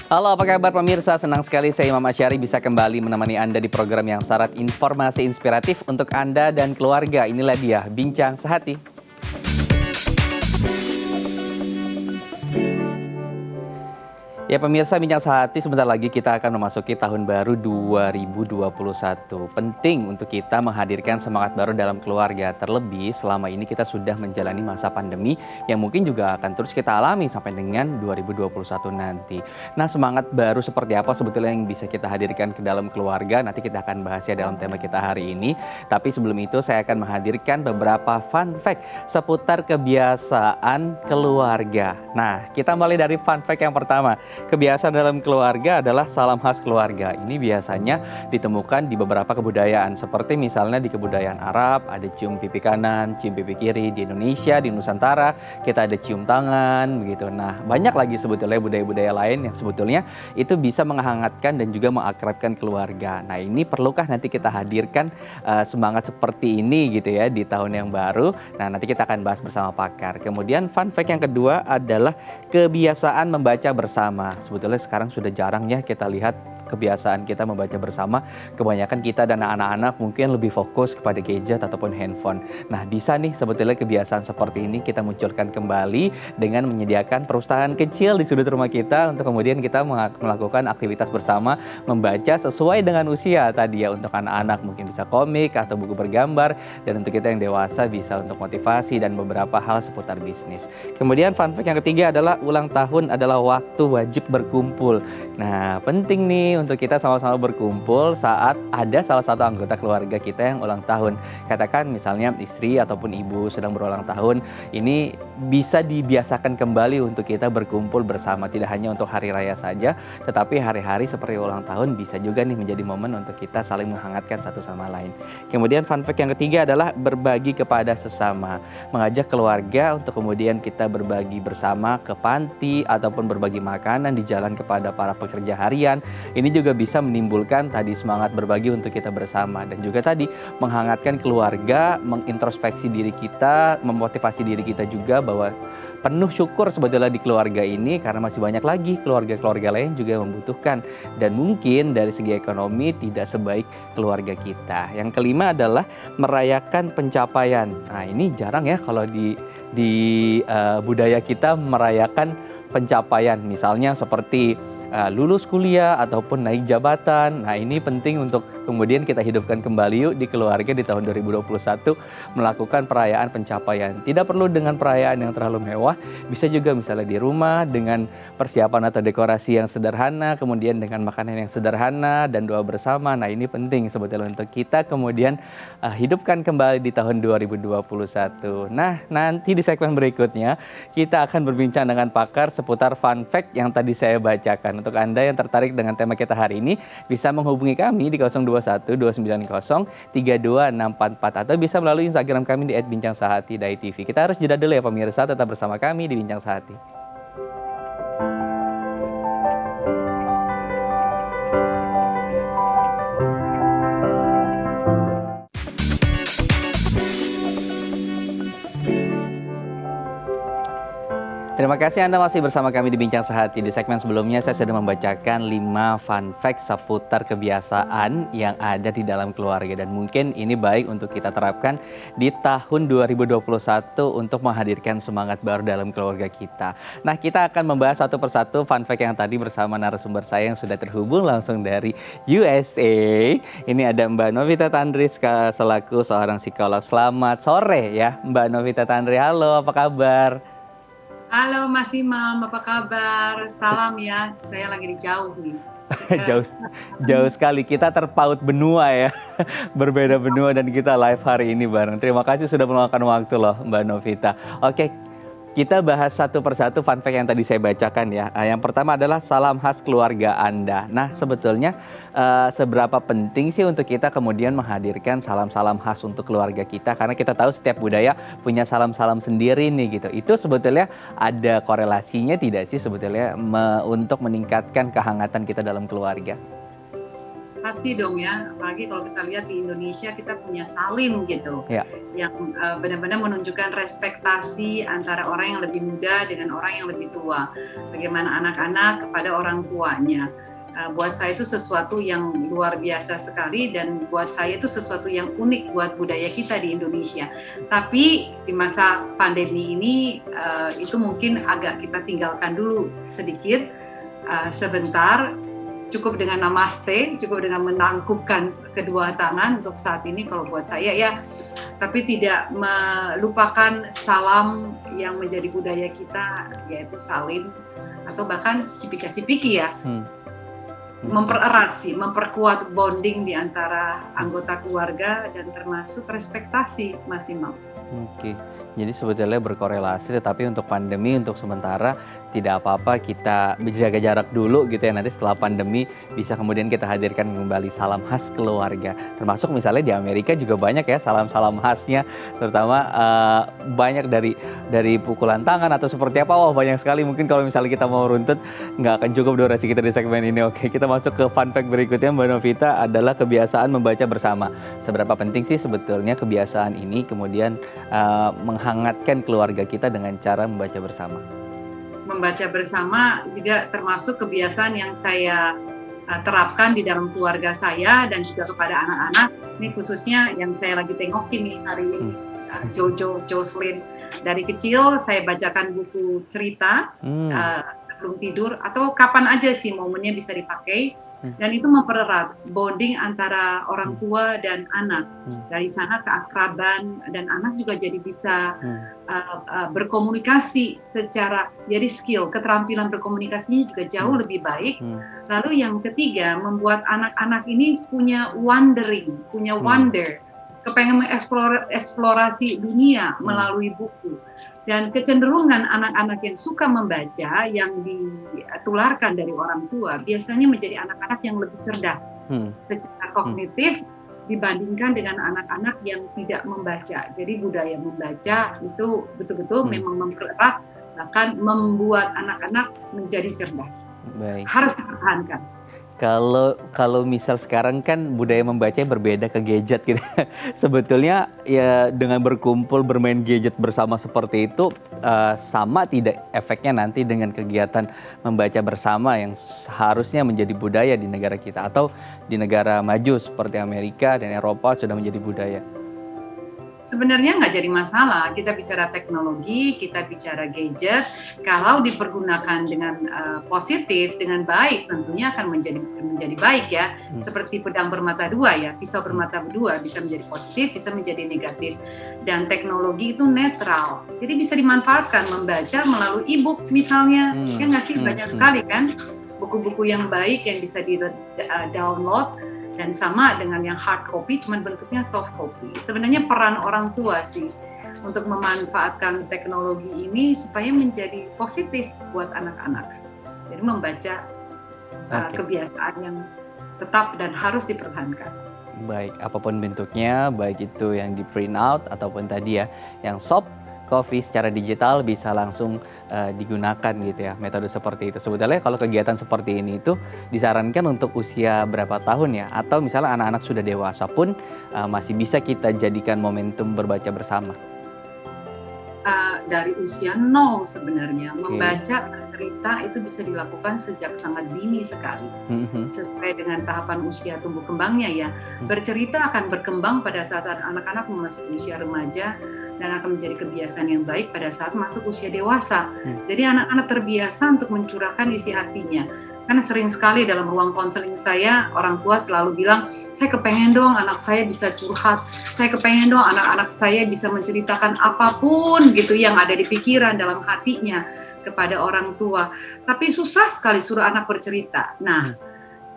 Halo, apa kabar pemirsa? Senang sekali saya Imam Asyari bisa kembali menemani Anda di program yang syarat informasi inspiratif untuk Anda dan keluarga. Inilah dia, Bincang Sehati. Ya pemirsa, Bincang Sehati sebentar lagi kita akan memasuki tahun baru 2021. Penting untuk kita menghadirkan semangat baru dalam keluarga. Terlebih selama ini kita sudah menjalani masa pandemi yang mungkin juga akan terus kita alami sampai dengan 2021 nanti. Nah, semangat baru seperti apa sebetulnya yang bisa kita hadirkan ke dalam keluarga? Nanti kita akan bahas ya dalam tema kita hari ini. Tapi sebelum itu saya akan menghadirkan beberapa fun fact seputar kebiasaan keluarga. Nah, kita mulai dari fun fact yang pertama. Kebiasaan dalam keluarga adalah salam khas keluarga. Ini biasanya ditemukan di beberapa kebudayaan, seperti misalnya di kebudayaan Arab, ada cium pipi kanan, cium pipi kiri. Di Indonesia, di Nusantara, kita ada cium tangan, begitu. Nah, banyak lagi sebetulnya budaya-budaya lain yang sebetulnya itu bisa menghangatkan dan juga mengakrabkan keluarga. Nah, ini perlukah nanti kita hadirkan semangat seperti ini gitu ya di tahun yang baru. Nah, nanti kita akan bahas bersama pakar. Kemudian fun fact yang kedua adalah kebiasaan membaca bersama. Sebetulnya sekarang sudah jarang ya kita lihat kebiasaan kita membaca bersama. Kebanyakan kita dan anak-anak mungkin lebih fokus kepada gadget ataupun handphone. Nah, bisa nih sebetulnya kebiasaan seperti ini kita munculkan kembali dengan menyediakan perpustakaan kecil di sudut rumah kita untuk kemudian kita melakukan aktivitas bersama membaca sesuai dengan usia tadi ya. Untuk anak-anak mungkin bisa komik atau buku bergambar, dan untuk kita yang dewasa bisa untuk motivasi dan beberapa hal seputar bisnis. Kemudian fun fact yang ketiga adalah ulang tahun adalah waktu wajib berkumpul. Nah, penting nih untuk kita sama-sama berkumpul saat ada salah satu anggota keluarga kita yang ulang tahun. Katakan misalnya istri ataupun ibu sedang berulang tahun, ini bisa dibiasakan kembali untuk kita berkumpul bersama. Tidak hanya untuk hari raya saja, tetapi hari-hari seperti ulang tahun bisa juga nih menjadi momen untuk kita saling menghangatkan satu sama lain. Kemudian fun fact yang ketiga adalah berbagi kepada sesama. Mengajak keluarga untuk kemudian kita berbagi bersama ke panti ataupun berbagi makanan di jalan kepada para pekerja harian. Ini juga bisa menimbulkan tadi semangat berbagi untuk kita bersama, dan juga tadi menghangatkan keluarga, mengintrospeksi diri kita, memotivasi diri kita juga bahwa penuh syukur sebetulnya di keluarga ini karena masih banyak lagi keluarga-keluarga lain juga yang membutuhkan, dan mungkin dari segi ekonomi tidak sebaik keluarga kita. Yang kelima adalah merayakan pencapaian. Nah, ini jarang ya kalau di budaya kita merayakan pencapaian, misalnya seperti lulus kuliah ataupun naik jabatan. Nah, ini penting untuk kemudian kita hidupkan kembali yuk di keluarga di tahun 2021 melakukan perayaan pencapaian. Tidak perlu dengan perayaan yang terlalu mewah, bisa juga misalnya di rumah dengan persiapan atau dekorasi yang sederhana, kemudian dengan makanan yang sederhana dan doa bersama. Nah, ini penting sebetulnya untuk kita kemudian hidupkan kembali di tahun 2021. Nah, nanti di segmen berikutnya kita akan berbincang dengan pakar seputar fun fact yang tadi saya bacakan. Untuk Anda yang tertarik dengan tema kita hari ini, bisa menghubungi kami di 021 290 32644 atau bisa melalui Instagram kami di @bincangsehati.tv. Kita harus jeda dulu ya pemirsa, tetap bersama kami di Bincang Sehati. Terima kasih Anda masih bersama kami di Bincang Sehati. Di segmen sebelumnya saya sudah membacakan 5 fun fact seputar kebiasaan yang ada di dalam keluarga. Dan mungkin ini baik untuk kita terapkan di tahun 2021 untuk menghadirkan semangat baru dalam keluarga kita. Nah, kita akan membahas satu persatu fun fact yang tadi bersama narasumber saya yang sudah terhubung langsung dari USA. Ini ada Mbak Novita Tandri selaku seorang psikolog. Selamat sore ya Mbak Novita Tandri. Halo, apa kabar? Halo Mas Imam, apa kabar? Salam ya, saya lagi di jauh nih. Jauh sekali, kita terpaut benua ya, berbeda benua dan kita live hari ini bareng. Terima kasih sudah meluangkan waktu loh Mbak Novita. Oke, kita bahas satu persatu fun fact yang tadi saya bacakan ya. Yang pertama adalah salam khas keluarga Anda. Nah, sebetulnya seberapa penting sih untuk kita kemudian menghadirkan salam-salam khas untuk keluarga kita? Karena kita tahu setiap budaya punya salam-salam sendiri nih gitu. Itu sebetulnya ada korelasinya tidak sih sebetulnya untuk meningkatkan kehangatan kita dalam keluarga? Pasti dong ya, apalagi kalau kita lihat di Indonesia kita punya Salim gitu, Ya. yang benar-benar menunjukkan respektasi antara orang yang lebih muda dengan orang yang lebih tua. Bagaimana anak-anak kepada orang tuanya. Buat saya itu sesuatu yang luar biasa sekali dan buat saya itu sesuatu yang unik buat budaya kita di Indonesia. Tapi di masa pandemi ini itu mungkin agak kita tinggalkan dulu sedikit, sebentar. Cukup dengan namaste, cukup dengan menangkupkan kedua tangan untuk saat ini kalau buat saya ya, tapi tidak melupakan salam yang menjadi budaya kita, yaitu salim atau bahkan cipika-cipiki ya. Mempererat sih, memperkuat bonding di antara anggota keluarga dan termasuk respektasi, Mas Imam. Oke, jadi sebetulnya berkorelasi, tetapi untuk pandemi untuk sementara tidak apa-apa kita menjaga jarak dulu gitu ya. Nanti setelah pandemi bisa kemudian kita hadirkan kembali salam khas keluarga. Termasuk misalnya di Amerika juga banyak ya salam-salam khasnya, terutama banyak dari pukulan tangan atau seperti apa. Wah banyak sekali, mungkin kalau misalnya kita mau runtut nggak akan cukup durasi kita di segmen ini. Oke, kita masuk ke fun fact berikutnya Mbak Novita, adalah kebiasaan membaca bersama. Seberapa penting sih sebetulnya kebiasaan ini kemudian menghangatkan keluarga kita dengan cara membaca bersama? Membaca bersama juga termasuk kebiasaan yang saya terapkan di dalam keluarga saya dan juga kepada anak-anak. Ini khususnya yang saya lagi tengokin nih hari ini, Jojo, Jocelyn. Dari kecil saya bacakan buku cerita sebelum tidur atau kapan aja sih momennya bisa dipakai. Dan itu mempererat bonding antara orang tua dan anak. Dari sana keakraban dan anak juga jadi bisa berkomunikasi secara, jadi skill, keterampilan berkomunikasinya juga jauh lebih baik. Lalu yang ketiga, membuat anak-anak ini punya wondering, punya wonder, kepengen mengeksplorasi dunia melalui buku. Dan kecenderungan anak-anak yang suka membaca yang ditularkan dari orang tua biasanya menjadi anak-anak yang lebih cerdas secara kognitif dibandingkan dengan anak-anak yang tidak membaca. Jadi budaya membaca itu betul-betul memang mempererat, bahkan membuat anak-anak menjadi cerdas. Baik. Harus dipertahankan. Kalau misal sekarang kan budaya membaca berbeda ke gadget gitu. Sebetulnya ya dengan berkumpul bermain gadget bersama seperti itu sama tidak efeknya nanti dengan kegiatan membaca bersama yang harusnya menjadi budaya di negara kita atau di negara maju seperti Amerika dan Eropa sudah menjadi budaya? Sebenarnya nggak jadi masalah, kita bicara teknologi, kita bicara gadget, kalau dipergunakan dengan positif, dengan baik, tentunya akan menjadi baik ya. Seperti pedang bermata dua ya, pisau bermata dua, bisa menjadi positif, bisa menjadi negatif. Dan teknologi itu netral, jadi bisa dimanfaatkan membaca melalui e-book misalnya, ya nggak sih, banyak sekali kan buku-buku yang baik yang bisa di-download. Dan sama dengan yang hard copy, cuman bentuknya soft copy. Sebenarnya peran orang tua sih untuk memanfaatkan teknologi ini supaya menjadi positif buat anak-anak. Jadi membaca kebiasaan yang tetap dan harus dipertahankan. Baik, apapun bentuknya, baik itu yang di print out ataupun tadi ya, yang soft copy secara digital bisa langsung digunakan gitu ya, metode seperti itu. Sebetulnya kalau kegiatan seperti ini itu disarankan untuk usia berapa tahun ya? Atau misalnya anak-anak sudah dewasa pun masih bisa kita jadikan momentum berbaca bersama? Dari usia 0 sebenarnya, membaca cerita itu bisa dilakukan sejak sangat dini sekali. Sesuai dengan tahapan usia tumbuh kembangnya ya. Bercerita akan berkembang pada saat anak-anak memasuki usia remaja, dan akan menjadi kebiasaan yang baik pada saat masuk usia dewasa. Jadi anak-anak terbiasa untuk mencurahkan isi hatinya. Karena sering sekali dalam ruang konseling saya, orang tua selalu bilang, saya kepengen dong anak saya bisa curhat, saya kepengen dong anak-anak saya bisa menceritakan apapun gitu yang ada di pikiran dalam hatinya kepada orang tua. Tapi susah sekali suruh anak bercerita. Nah,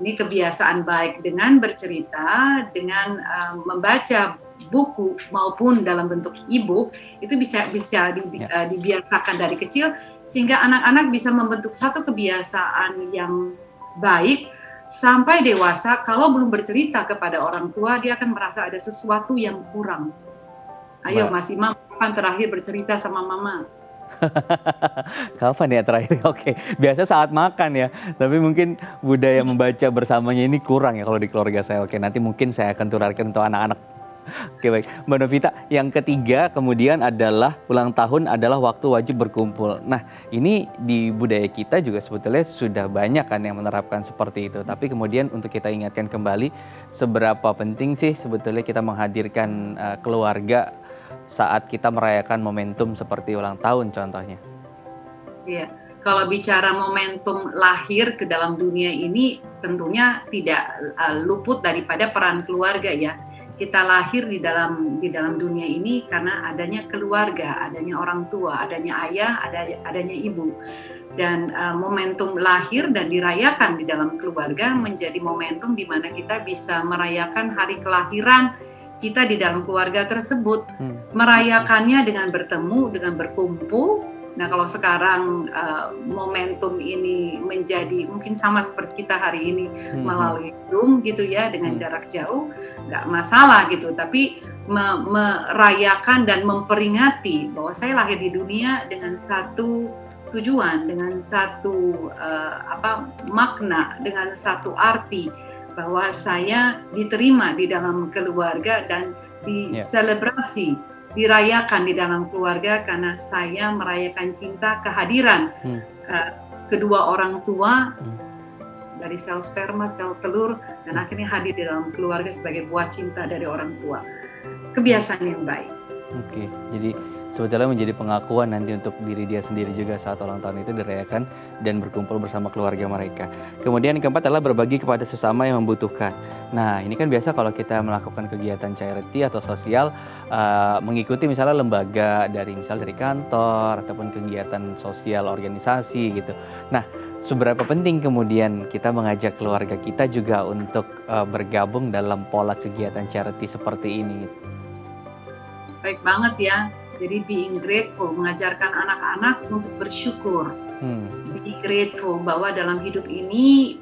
ini kebiasaan baik dengan bercerita, dengan membaca buku maupun dalam bentuk e-book itu bisa dibiasakan dari kecil sehingga anak-anak bisa membentuk satu kebiasaan yang baik sampai dewasa. Kalau belum bercerita kepada orang tua, dia akan merasa ada sesuatu yang kurang. Ayo Mas Imam, kapan terakhir bercerita sama mama? Kapan ya terakhir? Oke, biasa saat makan ya, tapi mungkin budaya membaca bersamanya ini kurang ya kalau di keluarga saya. Oke, nanti mungkin saya akan tularkan untuk anak-anak. Oke, baik. Mbak Novita, yang ketiga kemudian adalah ulang tahun adalah waktu wajib berkumpul. Nah, ini di budaya kita juga sebetulnya sudah banyak kan yang menerapkan seperti itu. Tapi kemudian untuk kita ingatkan kembali, seberapa penting sih sebetulnya kita menghadirkan keluarga saat kita merayakan momentum seperti ulang tahun contohnya. Iya, kalau bicara momentum lahir ke dalam dunia ini tentunya tidak luput daripada peran keluarga ya. Kita lahir di dalam dunia ini karena adanya keluarga, adanya orang tua, adanya ayah, adanya ibu. Dan momentum lahir dan dirayakan di dalam keluarga menjadi momentum di mana kita bisa merayakan hari kelahiran kita di dalam keluarga tersebut, merayakannya dengan bertemu, dengan berkumpul. Nah, kalau sekarang momentum ini menjadi mungkin sama seperti kita hari ini melalui Zoom gitu ya, dengan jarak jauh, nggak masalah gitu. Tapi merayakan dan memperingati bahwa saya lahir di dunia dengan satu tujuan, dengan satu makna, dengan satu arti, bahwa saya diterima di dalam keluarga dan diselebrasi, dirayakan di dalam keluarga karena saya merayakan cinta kehadiran kedua orang tua dari sel sperma, sel telur, dan akhirnya hadir di dalam keluarga sebagai buah cinta dari orang tua. Kebiasaan yang baik. Oke, jadi sebetulnya menjadi pengakuan nanti untuk diri dia sendiri juga saat ulang tahun itu dirayakan dan berkumpul bersama keluarga mereka. Kemudian yang keempat adalah berbagi kepada sesama yang membutuhkan. Nah, ini kan biasa kalau kita melakukan kegiatan charity atau sosial, mengikuti misalnya lembaga dari kantor ataupun kegiatan sosial organisasi gitu. Nah, seberapa penting kemudian kita mengajak keluarga kita juga untuk bergabung dalam pola kegiatan charity seperti ini? Baik banget ya. Jadi being grateful, mengajarkan anak-anak untuk bersyukur. Be grateful bahwa dalam hidup ini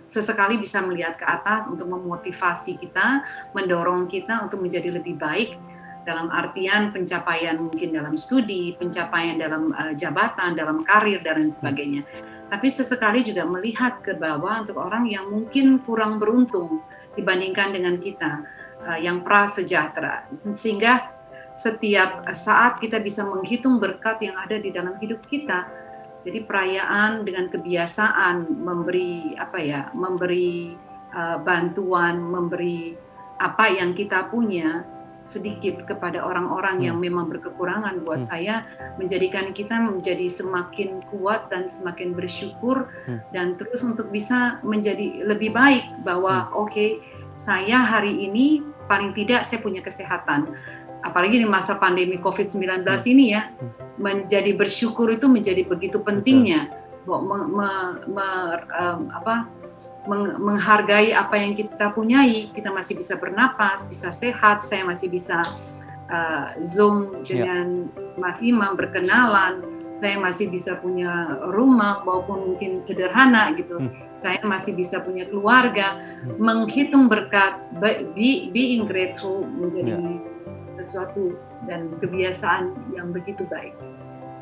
sesekali bisa melihat ke atas untuk memotivasi kita, mendorong kita untuk menjadi lebih baik dalam artian pencapaian mungkin dalam studi, pencapaian dalam jabatan, dalam karir dan lain sebagainya. Tapi sesekali juga melihat ke bawah untuk orang yang mungkin kurang beruntung dibandingkan dengan kita yang prasejahtera. Sehingga setiap saat kita bisa menghitung berkat yang ada di dalam hidup kita. Jadi perayaan dengan kebiasaan memberi bantuan, memberi apa yang kita punya sedikit kepada orang-orang yang memang berkekurangan, buat saya menjadikan kita menjadi semakin kuat dan semakin bersyukur dan terus untuk bisa menjadi lebih baik bahwa oke, saya hari ini paling tidak saya punya kesehatan. Apalagi di masa pandemi COVID-19 ini ya, menjadi bersyukur itu menjadi begitu pentingnya. Menghargai apa yang kita punyai, kita masih bisa bernapas, bisa sehat, saya masih bisa Zoom dengan Mas Imam berkenalan, saya masih bisa punya rumah walaupun mungkin sederhana gitu, saya masih bisa punya keluarga, menghitung berkat, being grateful menjadi sesuatu dan kebiasaan yang begitu baik.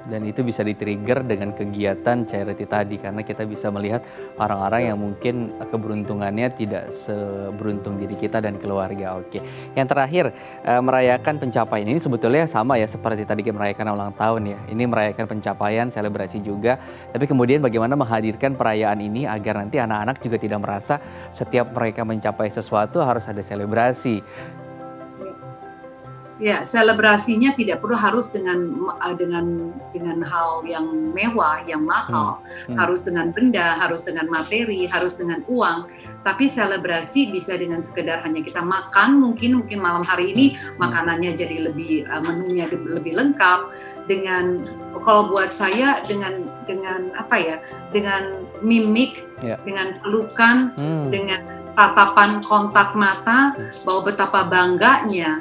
Dan itu bisa di-trigger dengan kegiatan charity tadi, karena kita bisa melihat orang-orang yang mungkin keberuntungannya tidak seberuntung diri kita dan keluarga. Oke, yang terakhir, merayakan pencapaian ini sebetulnya sama ya seperti tadi merayakan ulang tahun ya. Ini merayakan pencapaian, selebrasi juga. Tapi kemudian bagaimana menghadirkan perayaan ini agar nanti anak-anak juga tidak merasa setiap mereka mencapai sesuatu harus ada selebrasi. Ya, selebrasinya tidak perlu harus dengan hal yang mewah, yang mahal, harus dengan benda, harus dengan materi, harus dengan uang. Tapi selebrasi bisa dengan sekedar hanya kita makan, mungkin malam hari ini makanannya jadi lebih menunya lebih lengkap. Dengan kalau buat saya dengan mimik, dengan pelukan, dengan tatapan kontak mata, bahwa betapa bangganya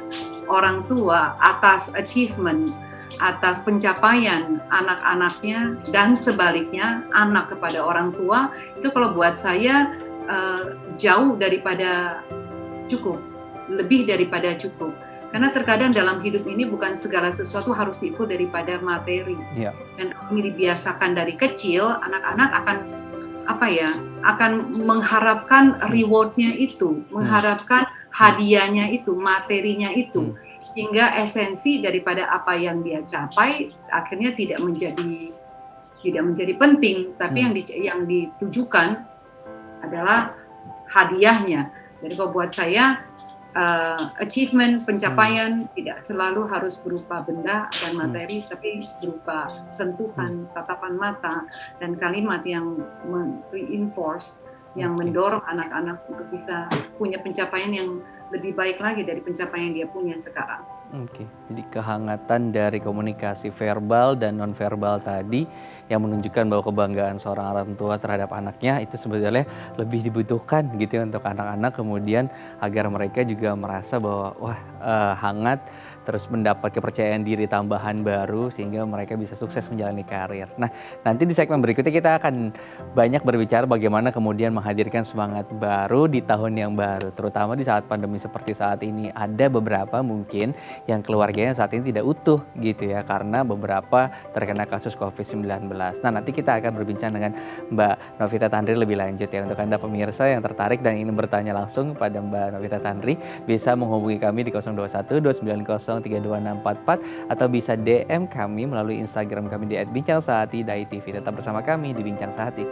orang tua atas achievement, atas pencapaian anak-anaknya, dan sebaliknya anak kepada orang tua, itu kalau buat saya jauh daripada cukup, lebih daripada cukup. Karena terkadang dalam hidup ini bukan segala sesuatu harus diukur daripada materi. Iya. Dan kalau ini dibiasakan dari kecil, anak-anak akan mengharapkan rewardnya itu, mengharapkan hadiahnya itu, materinya itu, sehingga esensi daripada apa yang dia capai akhirnya tidak menjadi penting, tapi yang ditujukan adalah hadiahnya. Jadi kalau buat saya achievement, pencapaian tidak selalu harus berupa benda dan materi, tapi berupa sentuhan, tatapan mata, dan kalimat yang reinforce, yang mendorong anak-anak untuk bisa punya pencapaian yang lebih baik lagi dari pencapaian yang dia punya sekarang. Oke, jadi kehangatan dari komunikasi verbal dan nonverbal tadi yang menunjukkan bahwa kebanggaan seorang orang tua terhadap anaknya itu sebetulnya lebih dibutuhkan gitu ya untuk anak-anak, kemudian agar mereka juga merasa bahwa hangat, terus mendapat kepercayaan diri tambahan baru sehingga mereka bisa sukses menjalani karir. Nah, nanti di segmen berikutnya kita akan banyak berbicara bagaimana kemudian menghadirkan semangat baru di tahun yang baru, terutama di saat pandemi seperti saat ini. Ada beberapa mungkin yang keluarganya saat ini tidak utuh gitu ya, karena beberapa terkena kasus COVID-19. Nah, nanti kita akan berbincang dengan Mbak Novita Tandri lebih lanjut ya. Untuk Anda pemirsa yang tertarik dan ingin bertanya langsung pada Mbak Novita Tandri, bisa menghubungi kami di 021 290 32644 atau bisa DM kami melalui Instagram kami di @bincang sehati.id. Tetap bersama kami di Bincang Sehati.